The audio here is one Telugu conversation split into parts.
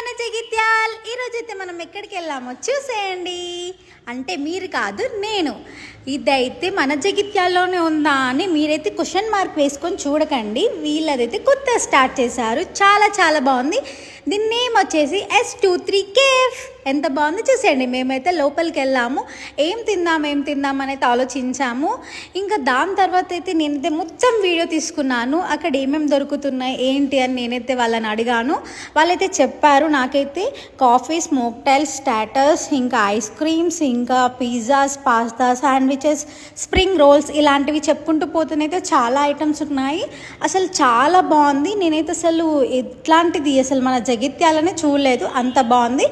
మన జగిత్యాల్ ఈరోజైతే మనం ఎక్కడికి వెళ్ళామో చూసేయండి. అంటే మీరు కాదు నేను. ఇదైతే మన జగిత్యాల్లోనే ఉందా అని మీరైతే క్వశ్చన్ మార్క్ వేసుకొని చూడకండి. వీళ్ళదైతే కొత్త స్టార్ట్ చేశారు, చాలా చాలా బాగుంది. దీని నేమ్ వచ్చేసి S23 కేఫ్. ఎంత బాగుంది చూసేయండి. మేమైతే లోపలికి వెళ్ళాము, ఏం తిందాం అని అయితే ఆలోచించాము. ఇంకా దాని తర్వాత అయితే నేనైతే మొత్తం వీడియో తీసుకున్నాను, అక్కడ ఏమేమి దొరుకుతున్నాయి ఏంటి అని నేనైతే వాళ్ళని అడిగాను. వాళ్ళైతే చెప్పారు నాకైతే కాఫీ, స్మోక్టైల్, స్టార్టర్స్, ఇంకా ఐస్ క్రీమ్స్, ఇంకా pizzas, pasta, sandwiches, spring rolls ఇలాంటివి చెప్పుకుంటూ పోతేనైతే చాలా ఐటమ్స్ ఉన్నాయి. అసలు చాలా బాగుంది. నేనైతే అసలు ఎట్లాంటిది అసలు మన జగిత్యాలనే చూడలేదు, అంత బాగుంది.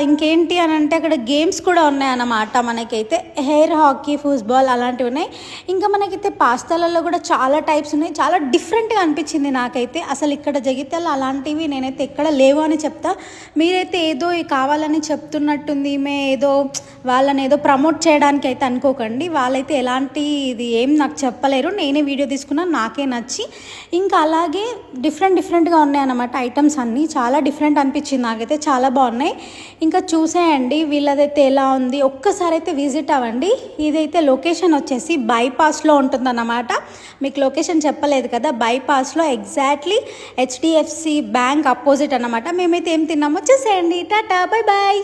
ఇంకేంటి అని అంటే అక్కడ గేమ్స్ కూడా ఉన్నాయన్నమాట. మనకైతే హెయిర్ హాకీ, ఫుట్బాల్ అలాంటివి ఉన్నాయి. ఇంకా మనకైతే పాస్తాలలో కూడా చాలా టైప్స్ ఉన్నాయి. చాలా డిఫరెంట్గా అనిపించింది నాకైతే. అసలు ఇక్కడ జగిత్యాల అలాంటివి నేనైతే ఎక్కడ లేవు అని చెప్తా. మీరైతే ఏదో కావాలని చెప్తున్నట్టుంది, ఏదో వాళ్ళని ఏదో ప్రమోట్ చేయడానికి అయితే అనుకోకండి. వాళ్ళైతే ఎలాంటి ఇది ఏం నాకు చెప్పలేరు. నేనే వీడియో తీసుకున్నాను, నాకే నచ్చి. ఇంకా అలాగే డిఫరెంట్గా ఉన్నాయన్నమాట ఐటమ్స్ అన్నీ. చాలా డిఫరెంట్ అనిపించింది నాకైతే, చాలా బాగున్నాయి. ఇంకా చూసేయండి వీళ్ళదైతే ఎలా ఉంది, ఒక్కసారి అయితే విజిట్ అవ్వండి. ఇదైతే లొకేషన్ వచ్చేసి బైపాస్లో ఉంటుందన్నమాట. మీకు లొకేషన్ చెప్పలేదు కదా, బైపాస్లో ఎగ్జాక్ట్లీ HDFC బ్యాంక్ అపోజిట్ అన్నమాట. మేమైతే ఏం తిన్నామో చూసేయండి. టాటా, బై బాయ్.